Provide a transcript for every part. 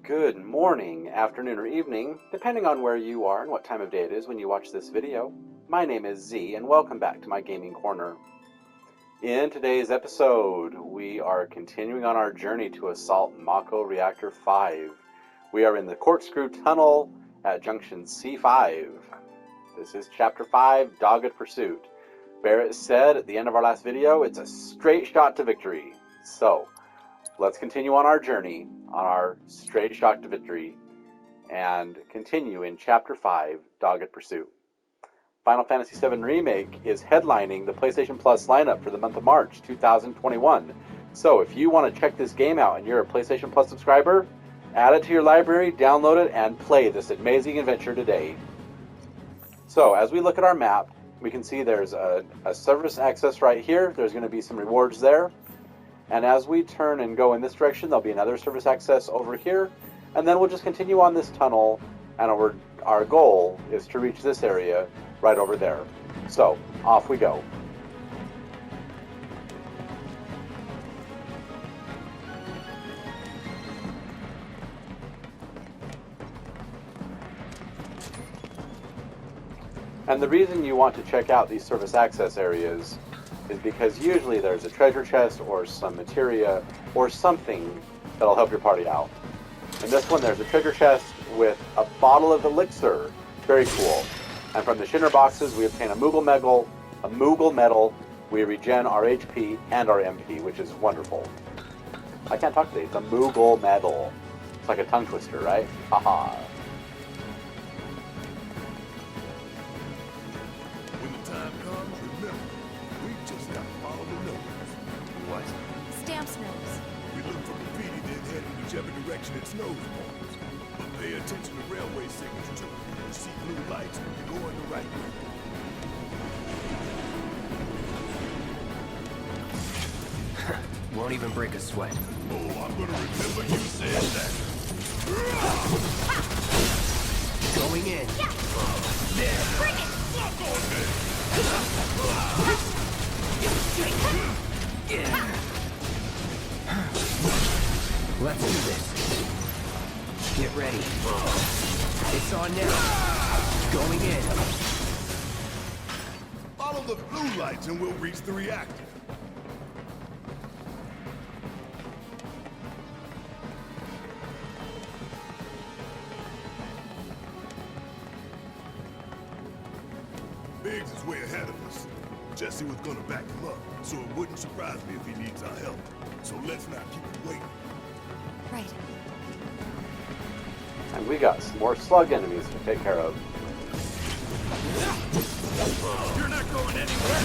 Good morning, afternoon, or evening, depending on where you are and what time of day it is when you watch this video. My name is Z, and welcome back to my gaming corner. In today's episode, we are continuing on our journey to assault Mako Reactor 5. We are in the Corkscrew Tunnel at Junction C5. This is Chapter 5, Dogged Pursuit. Barrett said at the end of our last video, it's a straight shot to victory. So, let's continue on our journey, on our straight shot to victory, and continue in Chapter 5, Dogged Pursuit. Final Fantasy VII Remake is headlining the PlayStation Plus lineup for the month of March 2021. So if you want to check this game out and you're a PlayStation Plus subscriber, add it to your library, download it, and play this amazing adventure today. So as we look at our map, we can see there's a service access right here. There's going to be some rewards there. And as we turn and go in this direction, there'll be another service access over here. And then we'll just continue on this tunnel, and our goal is to reach this area right over there. So, off we go. And the reason you want to check out these service access areas is because usually there's a treasure chest or some materia or something that'll help your party out. In this one, there's a treasure chest with a bottle of elixir. Very cool. And from the Shinra boxes, we obtain a Moogle medal. We regen our HP and our MP, which is wonderful. I can't talk today. It's a Moogle medal. It's like a tongue twister, right? Haha. When the time comes, remember, we just got to follow the nose. What? Stamp's nose. We look for graffiti, then head in whichever direction its nose points. But pay attention to railway signals too. You see blue lights, you're going the right way. Won't even break a sweat. Oh, I'm gonna remember you said that. Going in. There. Bring it! Fuck on there. Let's do this. Get ready. It's on now. Going in. Follow the blue lights and we'll reach the reactor. Biggs is way ahead of us. Jesse was gonna back him up, so it wouldn't surprise me if he needs our help. So let's not keep him waiting. Right. And we got some more slug enemies to take care of. You're not going anywhere.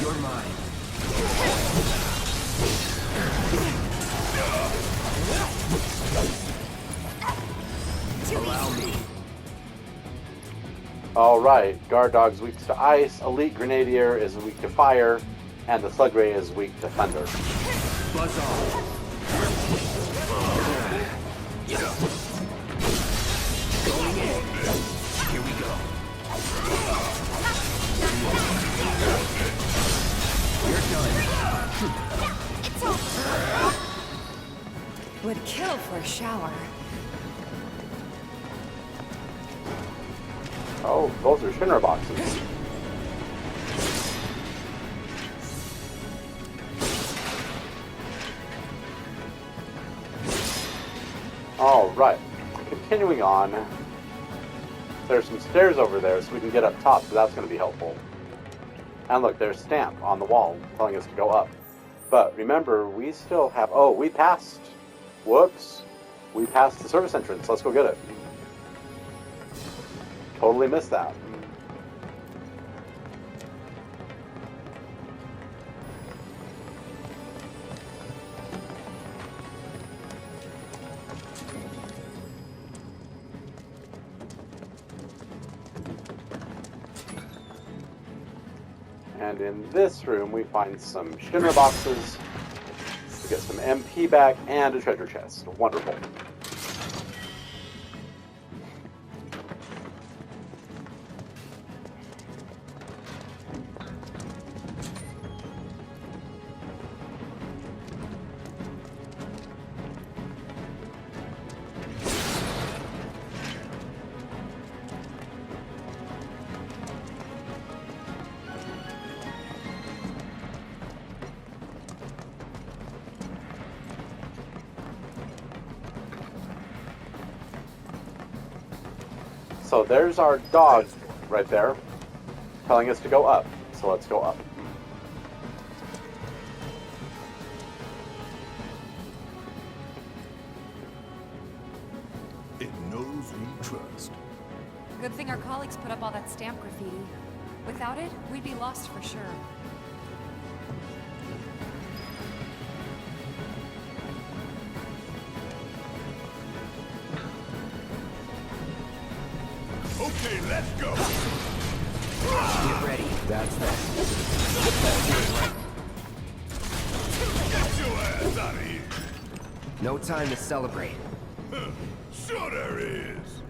You're mine. Allow me. Alright, Guard Dog's weak to ice, Elite Grenadier is weak to fire, and the Slug Ray is weak to thunder. Buzz off. Going in. Here we go. You're done. It's over. Would kill for a shower. Oh, those are Shinra boxes. Alright, continuing on. There's some stairs over there so we can get up top, so that's going to be helpful. And look, there's a stamp on the wall telling us to go up. But remember, we still have... Oh, we passed. Whoops. We passed the service entrance. Let's go get it. Totally missed that. And in this room, we find some Shinra boxes. We get some MP back and a treasure chest. Wonderful. So there's our dog right there, telling us to go up. So let's go up. It knows we trust. Good thing our colleagues put up all that stamp graffiti. Without it, we'd be lost for sure. Okay, let's go. Get ready. That's that. Get your ass out of here. No time to celebrate. Sure there is.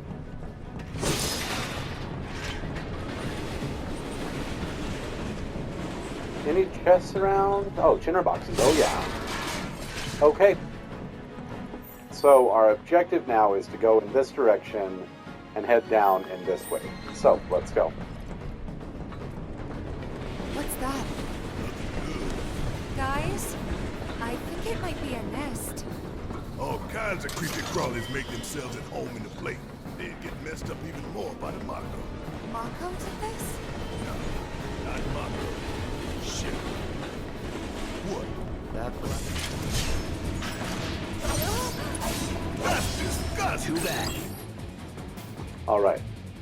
Any chests around? Oh, Shinra boxes. Oh, yeah. Okay. So our objective now is to go in this direction and head down in this way. So, let's go. What's that? Guys, I think it might be a nest. All kinds of creepy crawlies make themselves at home in the plate. They get messed up even more by the Mako. Mako did this? No, not Mako. Shit. What? That That's disgusting. Too bad. Alright.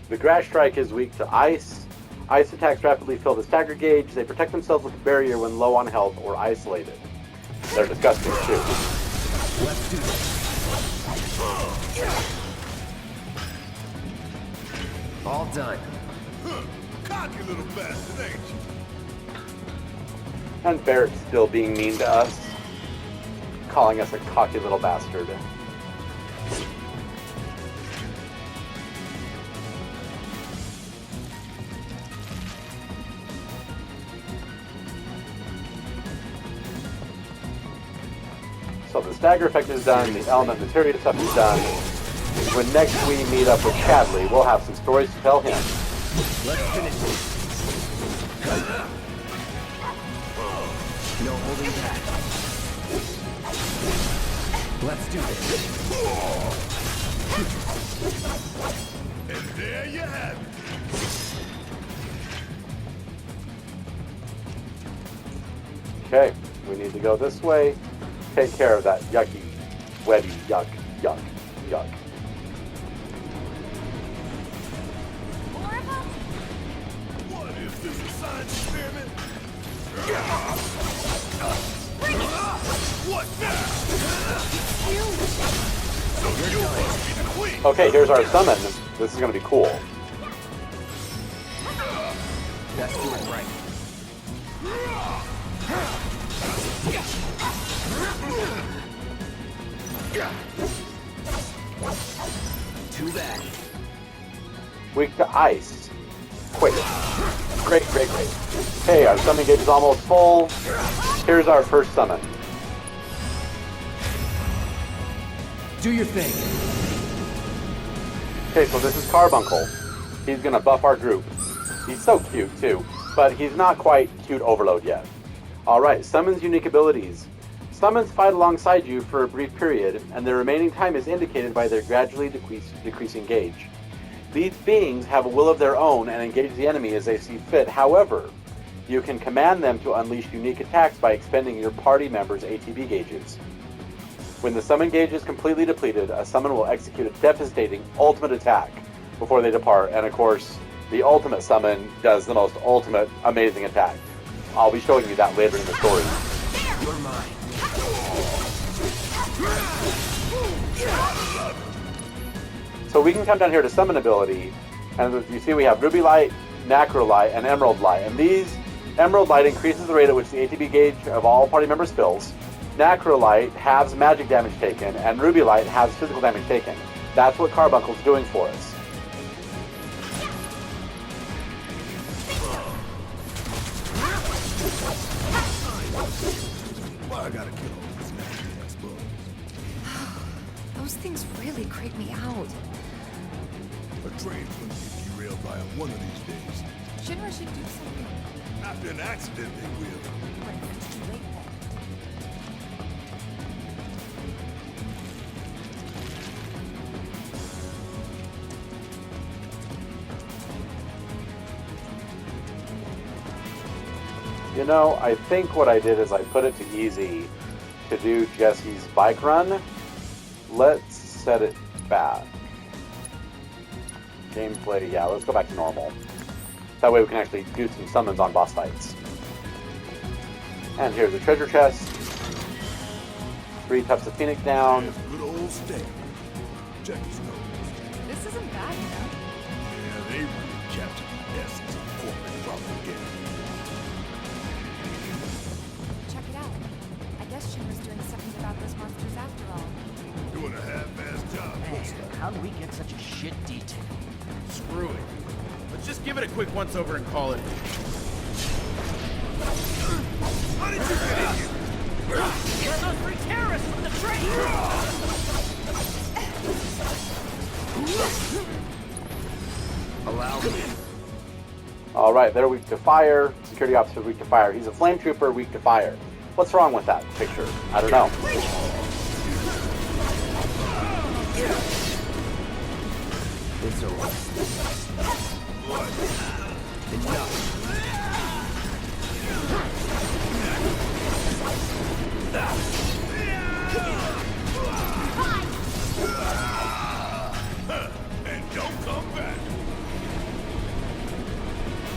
The Grass Strike is weak to ice. Ice attacks rapidly fill the stagger gauge. They protect themselves with a barrier when low on health or isolated. They're disgusting too. Let's do this. All done. Huh. Cocky little bastard, ain't you? And Barrett's still being mean to us, calling us a cocky little bastard. So the stagger effect is done, the element materia stuff is done. When next we meet up with Chadley, we'll have some stories to tell him. Let's finish this. No holding back. Let's do this. And there you have it. Okay, we need to go this way. Take care of that yucky, wetty, yuck, yuck, yuck. More of them? What is this, a science experiment? What now? So you must be the queen. Okay, here's our summon. This is going to be cool. Let's do it right. Too bad. Weak to ice. Quick. Great, great, great. Okay, our summon gauge is almost full. Here's our first summon. Do your thing. Okay, so this is Carbuncle. He's going to buff our group. He's so cute, too. But he's not quite cute overload yet. Alright, Summon's unique abilities. Summons fight alongside you for a brief period, and their remaining time is indicated by their gradually decreasing gauge. These beings have a will of their own and engage the enemy as they see fit. However, you can command them to unleash unique attacks by expending your party members' ATB gauges. When the summon gauge is completely depleted, a summon will execute a devastating ultimate attack before they depart, and of course, the ultimate summon does the most ultimate amazing attack. I'll be showing you that later in the story. You're mine. So we can come down here to summon ability, and you see we have Ruby Light, Nacro Light, and Emerald Light. And these, Emerald Light increases the rate at which the ATB gauge of all party members fills. Nacro Light halves magic damage taken, and Ruby Light halves physical damage taken. That's what Carbuncle's doing for us. Why I gotta kill all these nasty ass bugs? Those things really creep me out. A train's gonna get derailed by 'em one of these days. Shinra should do something. After an accident, they will. But it's too late then. You know, I think what I did is I put it to easy to do Jesse's bike run. Let's set it back. Gameplay, yeah, let's go back to normal. That way we can actually do some summons on boss fights. And here's the treasure chest. 3 Tufts of Phoenix down. Good old Stan. Check his nose. This isn't bad, you know. Yeah, they really captured the essence of corporate propaganda. Check it out. I guess Shinra's doing something about those monsters after all. Doing a half-assed job, looks Man, like. how do we get such a shit detail? Screw it. Let's just give it a quick once-over and call it. How did you get in here? You're those 3 terrorists from the train! Allow me. Alright, they're weak to fire. Security officer weak to fire. He's a flame trooper weak to fire. What's wrong with that picture? I don't know. It's over. Enough. And don't come back.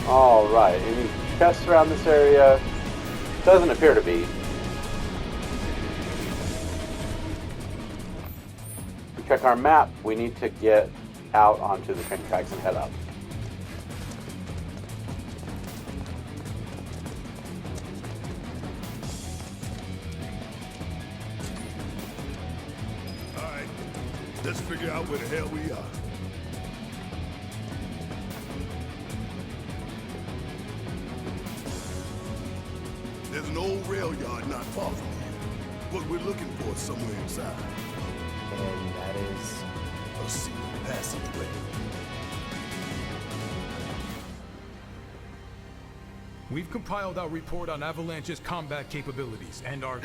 Alright, any chests around this area? Doesn't appear to be. We check our map. We need to get out onto the train tracks and head up. Alright, let's figure out where the hell we are. There's an old rail yard not far from here. What we're looking for is somewhere inside. And that is... A secret passageway. We've compiled our report on Avalanche's combat capabilities and our...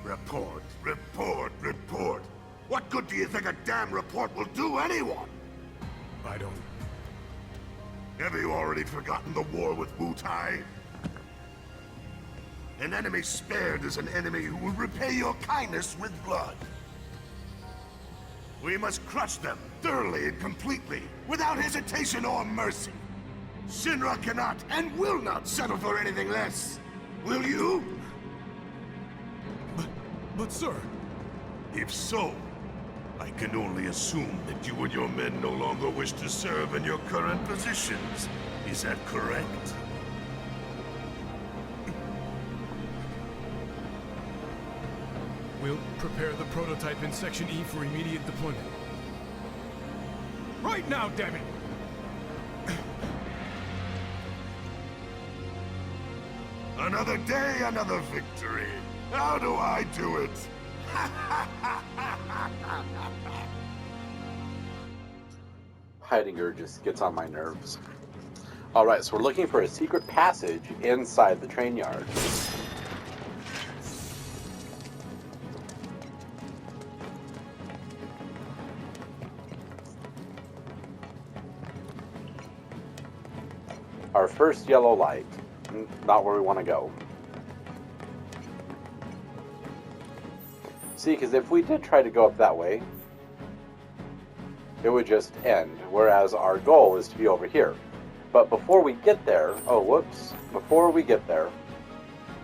Report, report, report. What good do you think a damn report will do anyone? I don't... Have you already forgotten the war with Wu-Tai? An enemy spared is an enemy who will repay your kindness with blood. We must crush them thoroughly and completely, without hesitation or mercy. Shinra cannot and will not settle for anything less. Will you? But sir... If so, I can only assume that you and your men no longer wish to serve in your current positions. Is that correct? We'll prepare the prototype in Section E for immediate deployment. Right now, damn it! Another day, another victory. How do I do it? Heidegger just gets on my nerves. Alright, so we're looking for a secret passage inside the train yard. Our first yellow light. Not where we want to go. See, because if we did try to go up that way, it would just end, whereas our goal is to be over here. But before we get there, oh whoops, before we get there,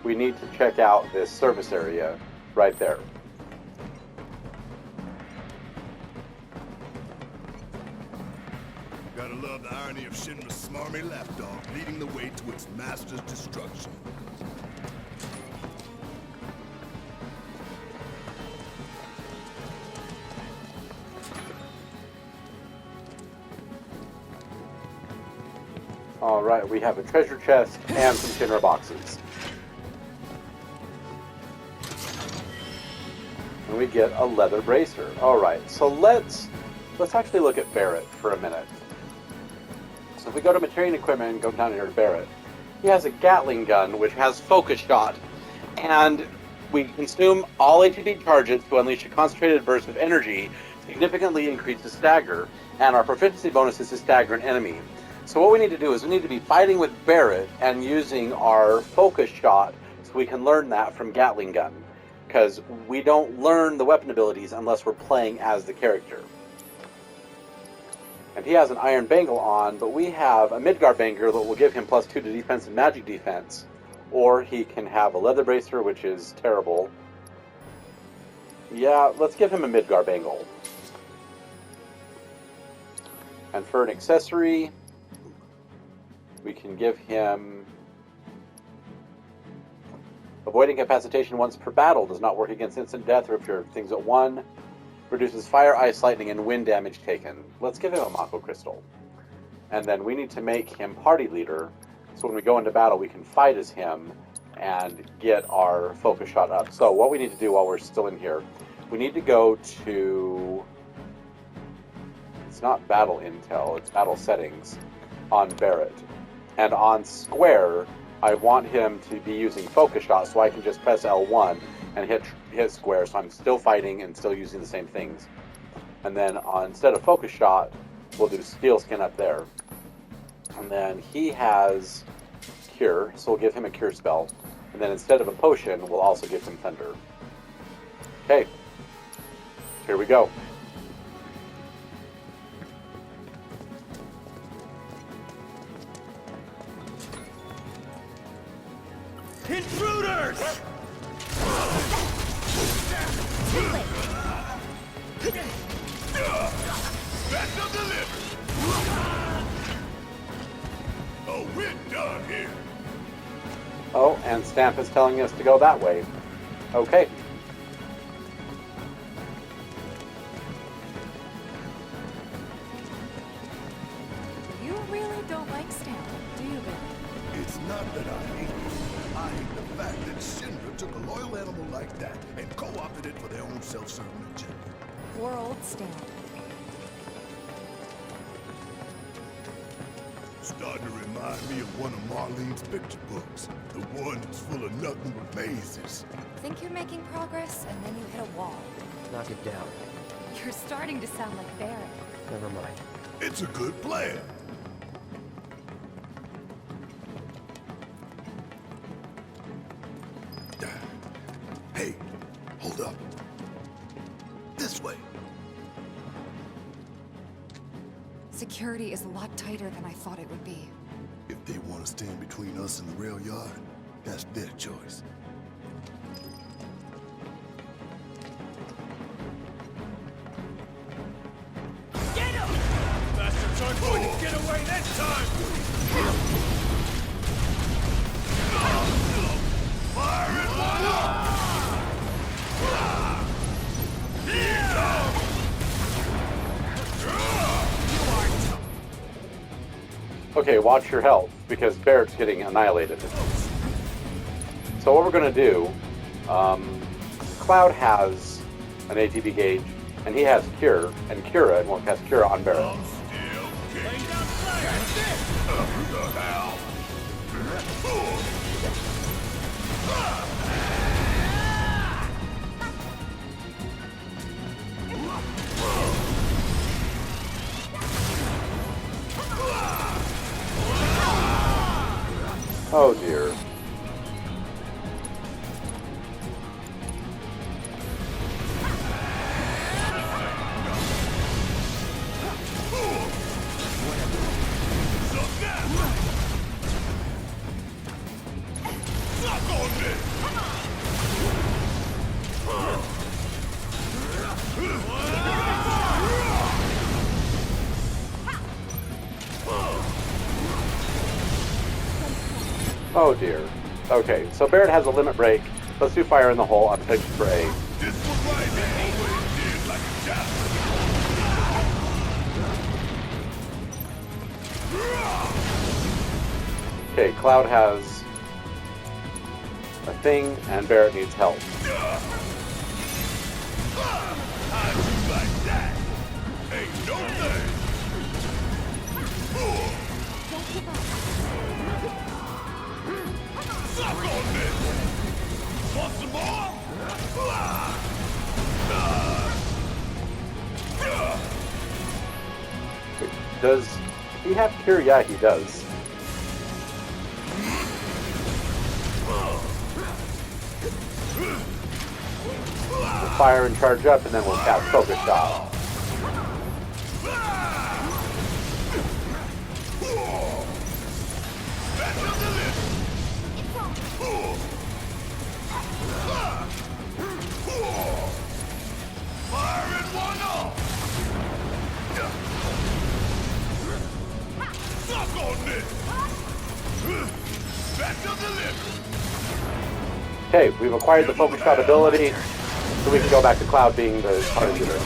we need to check out this service area right there. Gotta love the irony of Shinra's smarmy lapdog leading the way to its master's destruction. Alright, we have a treasure chest and some Shinra boxes. And we get a leather bracer. Alright, so let's actually look at Barrett for a minute. So if we go to Material Equipment and go down here to Barrett, he has a Gatling gun which has focus shot. And we consume all ATD charges to unleash a concentrated burst of energy, significantly increase the stagger, and our proficiency bonus is to stagger an enemy. So what we need to do is we need to be fighting with Barrett and using our focus shot so we can learn that from Gatling gun. Because we don't learn the weapon abilities unless we're playing as the character. And he has an iron bangle on, but we have a Midgard bangle that will give him +2 to defense and magic defense. Or he can have a leather bracer, which is terrible. Yeah, let's give him a Midgard bangle. And for an accessory, we can give him avoiding incapacitation once per battle. Does not work against instant death or if your thing's at 1. Reduces fire, ice, lightning, and wind damage taken. Let's give him a Mako Crystal. And then we need to make him party leader, so when we go into battle we can fight as him and get our focus shot up. So what we need to do while we're still in here, we need to go to... It's not battle intel, it's battle settings on Barrett. And on Square, I want him to be using focus shot, so I can just press L1 and hit Square, so I'm still fighting and still using the same things. And then instead of focus shot, we'll do steel skin up there. And then he has cure, so we'll give him a cure spell. And then instead of a potion, we'll also give him thunder. Okay, here we go. Intruders! Special delivery! Oh, we're done here. Oh, and Stamp is telling us to go that way. Okay. You really don't like Stamp, do you, Barrett? It's not that I hate it. I hate the fact that Shinra took a loyal animal like that and co-opted it for their own self-serving agenda. Poor old Stamp. Starting to remind me of one of Marlene's picture books. The one that's full of nothing but mazes. Think you're making progress, and then you hit a wall. Knock it down. You're starting to sound like Barrett. Never mind. It's a good plan. Hey, hold up. This way. Security is a lot tighter than I thought it would be. If they want to stand between us and the rail yard, that's their choice. Get him! Bastards aren't going to get away this time! Fire it one up! Okay, watch your health, because Barrett's getting annihilated. So what we're going to do, Cloud has an ATB gauge, and he has Cure, and Cura, and we'll cast Cura on Barrett. Laying down fire! That's it! Oh dear. Oh dear. Okay, so Barrett has a limit break. Let's do fire in the hole on Pig Spray. This one right here always did like a child. Okay, Cloud has a thing, and Barrett needs help. How'd you like that? Ain't no thing. Don't give up. Suck on this! Want some more? Does He have cure? Yeah, he does. We'll fire and charge up, and then we'll cast Focus Shot. Okay, we've acquired the Focus Shot ability, so we can go back to Cloud being the party leader.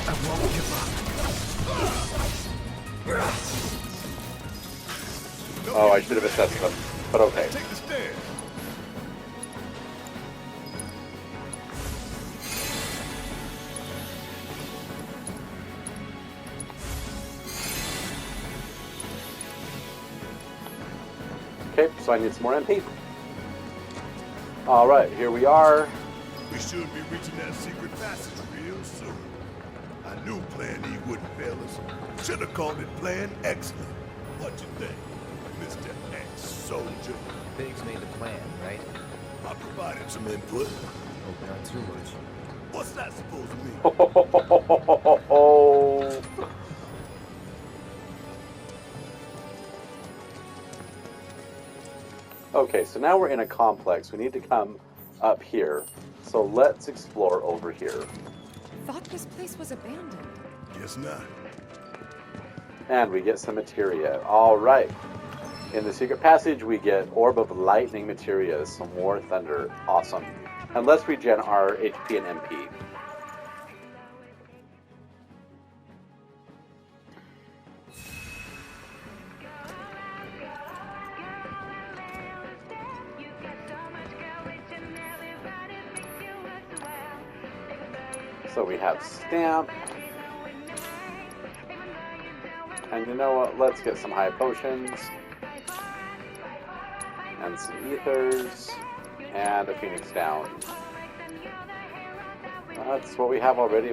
Oh, I should have assessed them, but okay. Take the stand. Okay, so I need some more MP. Alright, here we are. We should be reaching that secret passage real soon. I knew Plan E wouldn't fail us. Should have called it Plan Excellent. What you think, Mr. Ex-Soldier? Biggs made the plan, right? I provided some input. Hope not too much. What's that supposed to mean? Okay, so now we're in a complex. We need to come up here. So let's explore over here. Thought this place was abandoned. Guess not. And we get some materia. Alright. In the secret passage, we get Orb of Lightning materia, some more thunder. Awesome. And let's regen our HP and MP. So we have Stamp. And you know what? Let's get some high potions. And some ethers. And a Phoenix down. That's what we have already.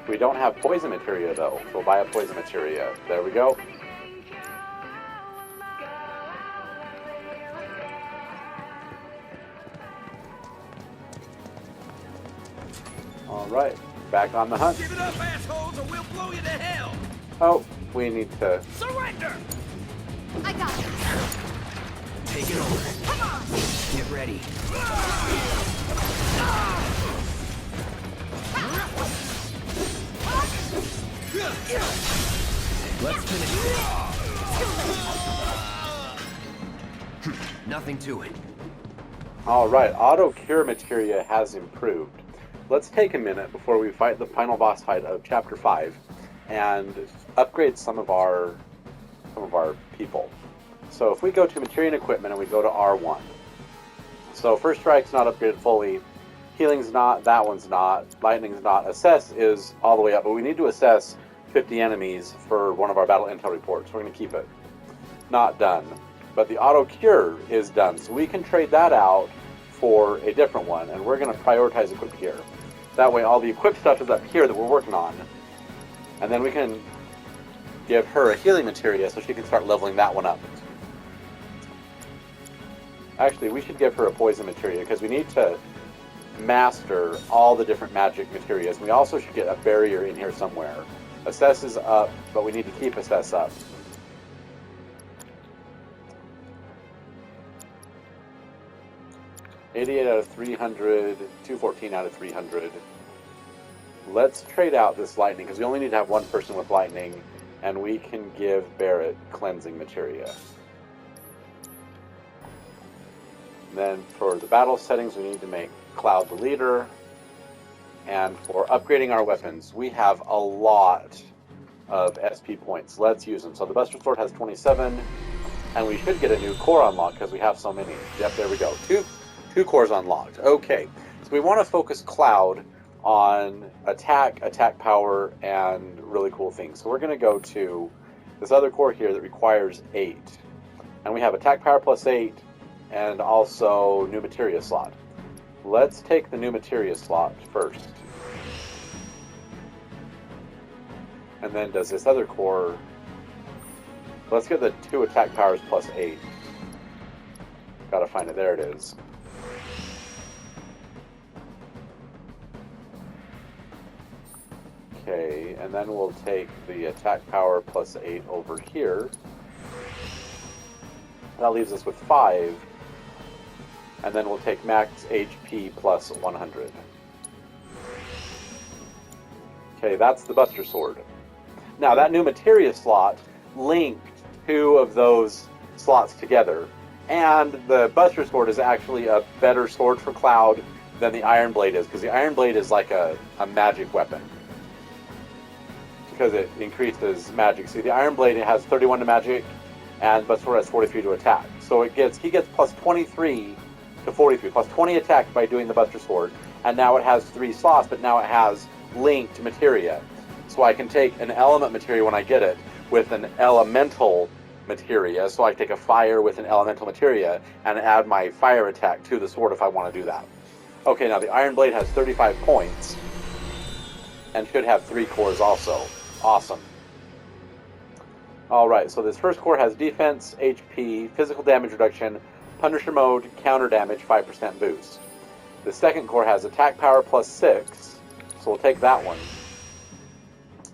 We don't have poison materia though. So we'll buy a poison materia. There we go. Alright, back on the hunt. Give it up, assholes, or we'll blow you to hell! Oh, we need to... Surrender! I got it. Take it over. Come on! Get ready. Let's finish this. Nothing to it. Alright, auto cure materia has improved. Let's take a minute before we fight the final boss fight of Chapter 5 and upgrade some of our people. So if we go to Materia and Equipment and we go to R1. So First Strike's not upgraded fully, Healing's not, that one's not, Lightning's not, Assess is all the way up, but we need to assess 50 enemies for one of our battle intel reports. We're going to keep it. Not done. But the auto cure is done, so we can trade that out for a different one, and we're going to prioritize equip here. That way all the equipped stuff is up here that we're working on. And then we can give her a healing materia so she can start leveling that one up. Actually, we should give her a poison materia because we need to master all the different magic materias. We also should get a barrier in here somewhere. Assess is up, but we need to keep Assess up. $88 out of 300, 214 out of 300. Let's trade out this lightning, because we only need to have one person with lightning, and we can give Barrett cleansing materia. Then for the battle settings, we need to make Cloud the leader. And for upgrading our weapons, we have a lot of SP points. Let's use them. So the Buster Sword has 27, and we should get a new core unlock because we have so many. Yep, there we go. Two cores unlocked. Okay, so we want to focus Cloud on attack power, and really cool things. So we're going to go to this other core here that requires 8. And we have attack power plus 8, and also new materia slot. Let's take the new materia slot first. And then does this other core Let's get the 2 attack powers plus 8. Gotta find it. There it is. Okay, and then we'll take the attack power plus 8 over here. That leaves us with 5. And then we'll take max HP plus 100. Okay, that's the Buster Sword. Now, that new materia slot linked 2 of those slots together. And the Buster Sword is actually a better sword for Cloud than the Iron Blade is, because the Iron Blade is like a magic weapon. Because it increases magic. See, the Iron Blade, it has 31 to magic, and Buster Sword has 43 to attack. So he gets plus 23 to 43, plus 20 attack by doing the Buster Sword. And now it has 3 slots, but now it has linked materia. So I can take an element materia when I get it with an elemental materia. So I take a fire with an elemental materia and add my fire attack to the sword if I want to do that. Okay, now the Iron Blade has 35 points and should have 3 cores also. Awesome. Alright, so this first core has defense, HP, physical damage reduction, Punisher mode, counter damage, 5% boost. The second core has attack power plus 6, so we'll take that one.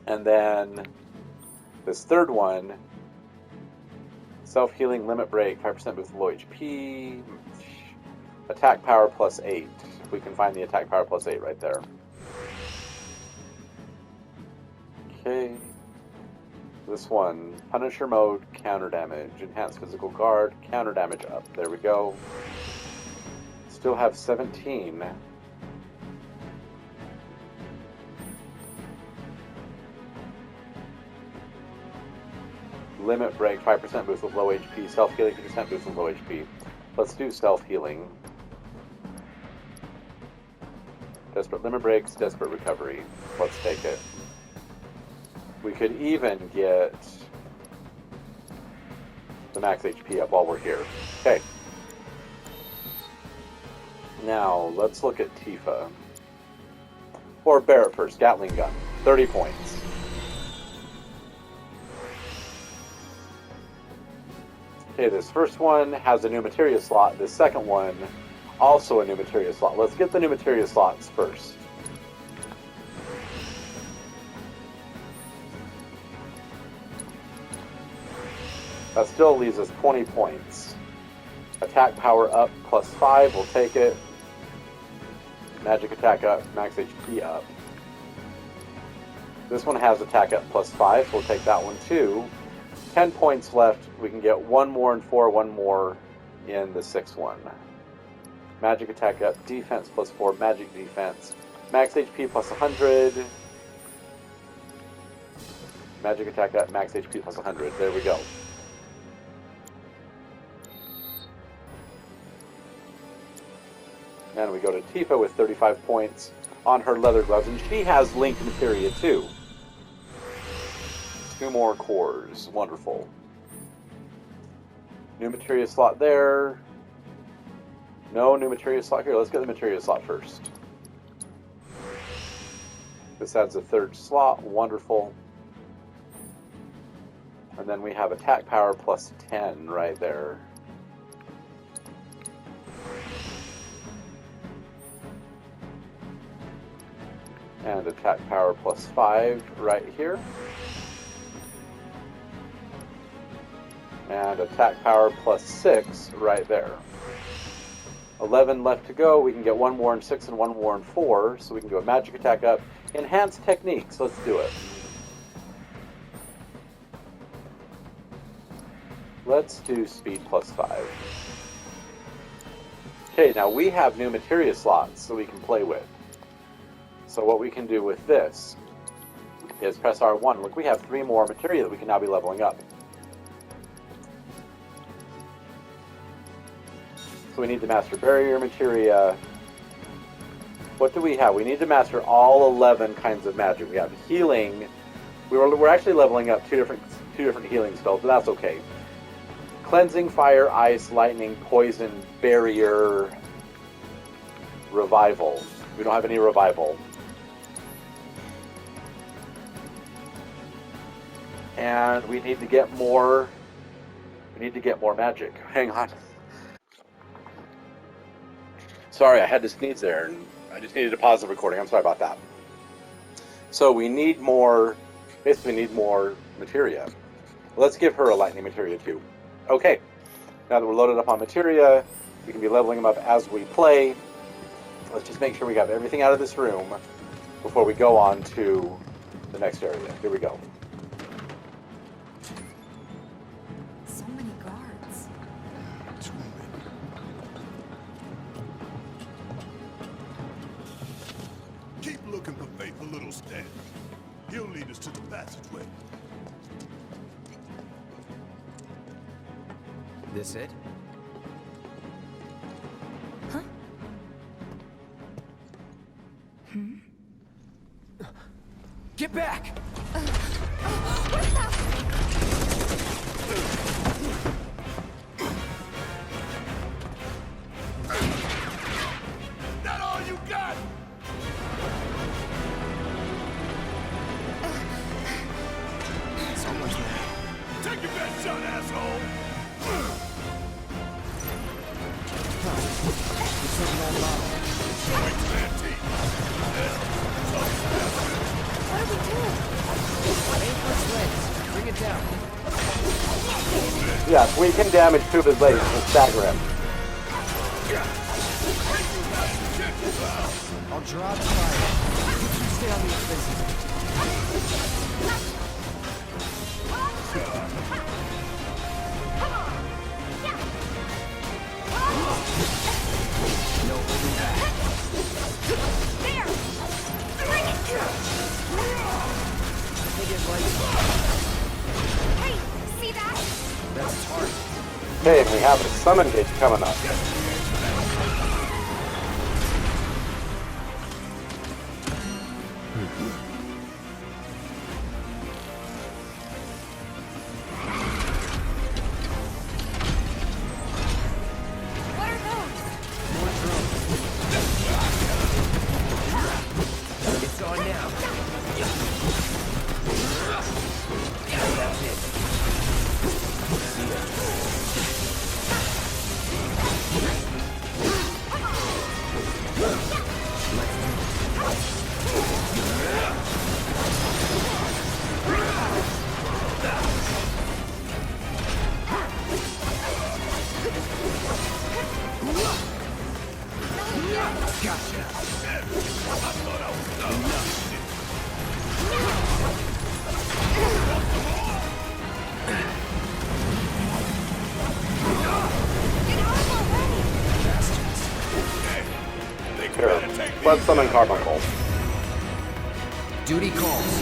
And then this third one, self-healing, limit break, 5% boost low HP, attack power plus 8. We can find the attack power plus 8 right there. Okay. This one, Punisher mode, counter damage, enhanced physical guard, counter damage up. There we go. Still have 17. Limit break, 5% boost with low HP. Self-healing, 50% boost with low HP. Let's do self-healing. Desperate limit breaks, desperate recovery. Let's take it. We could even get the max HP up while we're here. Okay. Now, let's look at Tifa. Or Barrett first, Gatling gun. 30 points. Okay, this first one has a new materia slot. This second one, also a new materia slot. Let's get the new materia slots first. That still leaves us 20 points. Attack power up plus 5, we'll take it. Magic attack up, max HP up. This one has attack up plus 5, so we'll take that one too. 10 points left. We can get 1 more in 4, 1 more in the 6th one. Magic attack up, defense plus 4, magic defense. Max HP plus 100. Magic attack up, max HP plus 100. There we go. And we go to Tifa with 35 points on her leather gloves, and she has linked materia too. 2 more cores. Wonderful. New materia slot there. No new materia slot here. Let's get the materia slot first. This adds a 3rd slot. Wonderful. And then we have attack power plus 10 right there. And attack power plus 5 right here. And attack power plus 6 right there. 11 left to go. We can get 1 more in 6 and 1 more in 4. So we can do a magic attack up. Enhanced techniques. Let's do it. Let's do speed plus 5. Okay, now we have new materia slots so we can play with. So what we can do with this is press R1. Look, we have 3 more materia that we can now be leveling up. So we need to master barrier materia. What do we have? We need to master all 11 kinds of magic. We have healing. We're actually leveling up two different healing spells, but that's okay. Cleansing, fire, ice, lightning, poison, barrier, revival. We don't have any revival. And we need to get more We need to get more magic. Hang on. Sorry, I had to sneeze there, and I just needed to pause the recording. I'm sorry about that. So we need more, basically need more materia. Let's give her a lightning materia too. Okay, now that we're loaded up on materia, we can be leveling them up as we play. Let's just make sure we have everything out of this room before we go on to the next area. Here we go. So many guards. Too many. Keep looking for faithful little Stan. He'll lead us to the passageway. This it? Huh? Get back! What the? That all you got? Someone's there. Take your best shot, asshole! It's looking all loud. Wait till that team. What are we doing? Aim for its legs. Bring it down. Yeah, we can damage two of his legs and stagger him. I'll draw the fire. You stay on the offensive. No holding back. There! Bring it! Take it right. Hey, see that? That's its heart. Okay, we have a summon gate coming up. What are those? More drones. It's on now. That's it. See ya. Here, let's summon Carbuncle. Duty calls.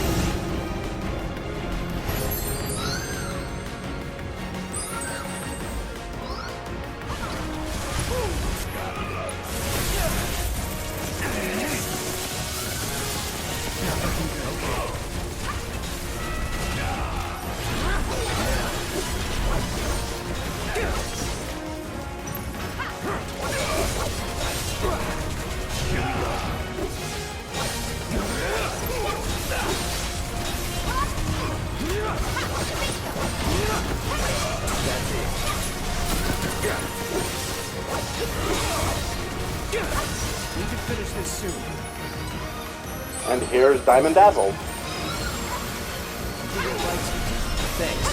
We can finish this soon. And here's Diamond Dazzle. Thanks.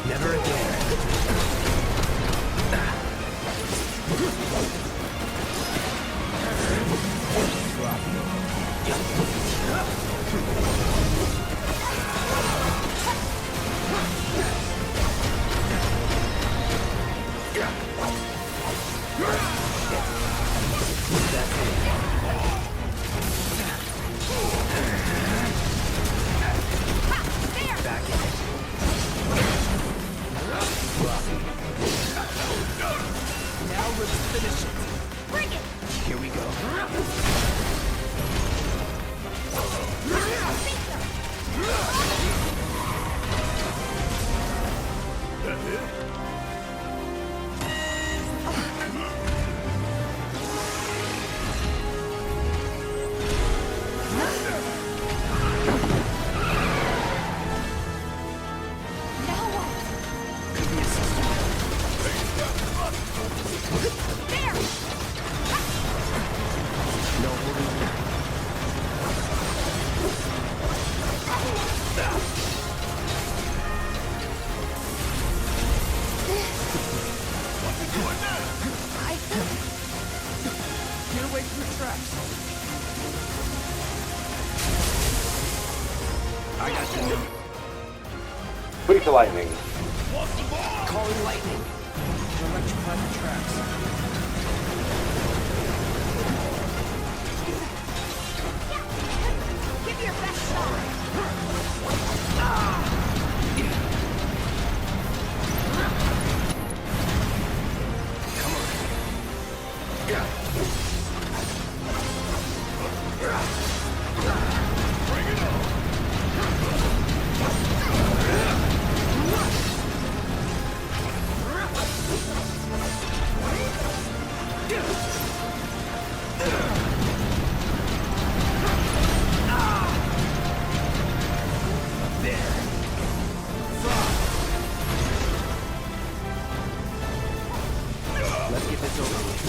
Never again. Back in it. Now let's finish it. away from the tracks. I got you. Quick to lightning. Calling lightning. Electrify the tracks. Give your best shot. Come on. Bring it on! Let's get this over with.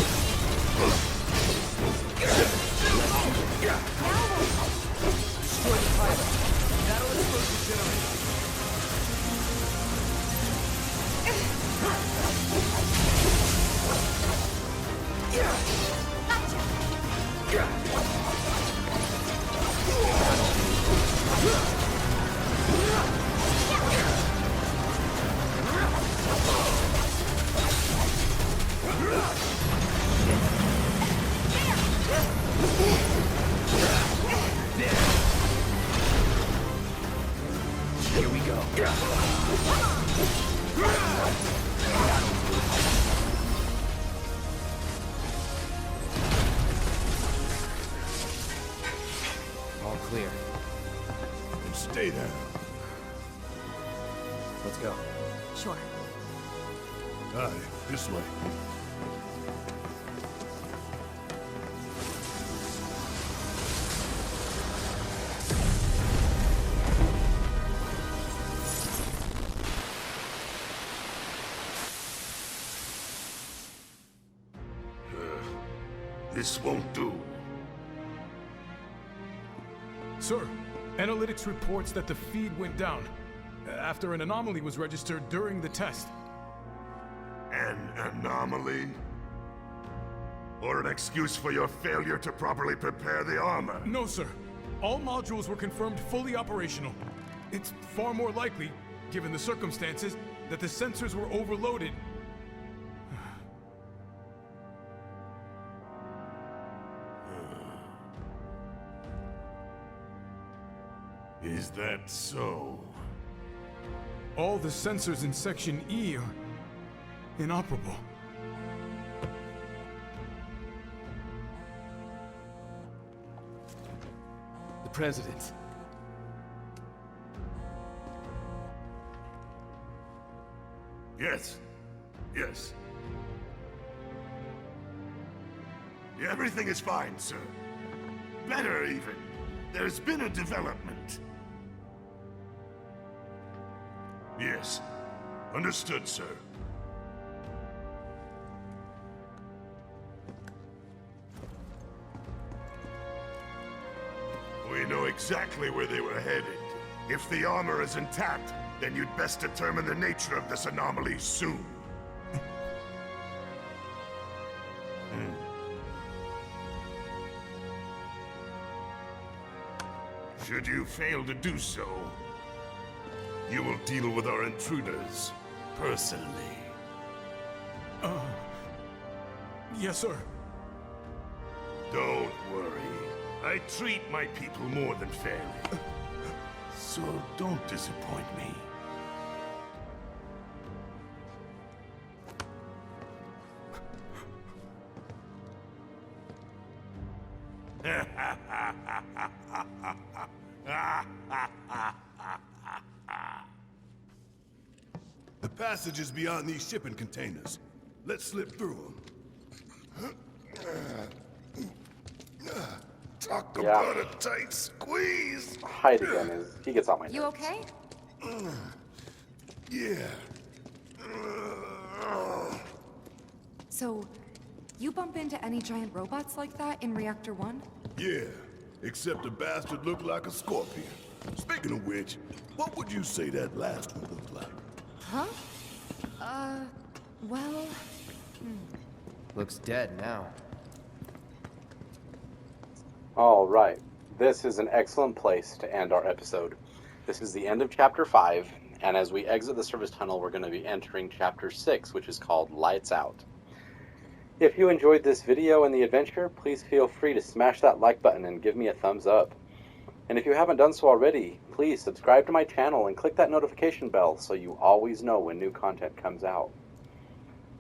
Destroy the pilot. That'll expose the generator. Here we go. All clear. And stay down. Let's go. Sure. Aye, this way. This won't do. Sir, analytics reports that the feed went down after an anomaly was registered during the test. An anomaly? Or an excuse for your failure to properly prepare the armor? No, sir. All modules were confirmed fully operational. It's far more likely, given the circumstances, that the sensors were overloaded. Is that so? All the sensors in Section E are inoperable. The President. Yes. Yes. Yeah, everything is fine, sir. Better, even. There's been a development. Yes. Understood, sir. We know exactly where they were headed. If the armor is intact, then you'd best determine the nature of this anomaly soon. Should you fail to do so, you will deal with our intruders personally. Yes, sir. Don't worry. I treat my people more than fairly. So don't disappoint me. The passage is beyond these shipping containers. Let's slip through them. Talk about a tight squeeze. Hide again. He gets on my nerves. You okay? Yeah. So, you bump into any giant robots like that in Reactor 1? Yeah. Except the bastard looked like a scorpion. Speaking of which, what would you say that last one looked like? Huh? Well... Looks dead now. Alright, this is an excellent place to end our episode. This is the end of Chapter 5, and as we exit the service tunnel, we're going to be entering Chapter 6, which is called Lights Out. If you enjoyed this video and the adventure, please feel free to smash that like button and give me a thumbs up. And if you haven't done so already, please subscribe to my channel and click that notification bell so you always know when new content comes out.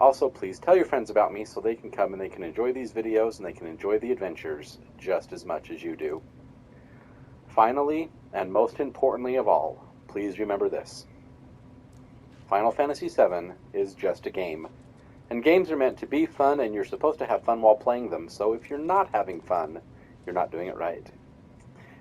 Also, please tell your friends about me so they can come and they can enjoy these videos and they can enjoy the adventures just as much as you do. Finally, and most importantly of all, please remember this. Final Fantasy VII is just a game. And games are meant to be fun, and you're supposed to have fun while playing them, so if you're not having fun, you're not doing it right.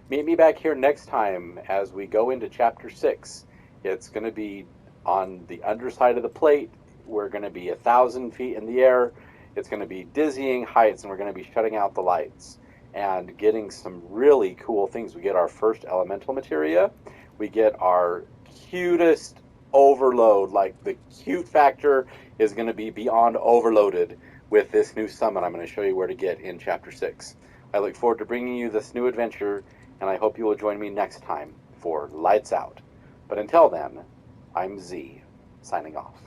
Meet me back here next time as we go into Chapter 6. It's going to be on the underside of the plate. We're going to be 1,000 feet in the air. It's going to be dizzying heights, and we're going to be shutting out the lights and getting some really cool things. We get our first elemental materia. We get our cutest overload. Like, the cute factor is going to be beyond overloaded with this new summon I'm going to show you where to get in Chapter 6. I look forward to bringing you this new adventure, and I hope you will join me next time for Lights Out. But until then, I'm Z, signing off.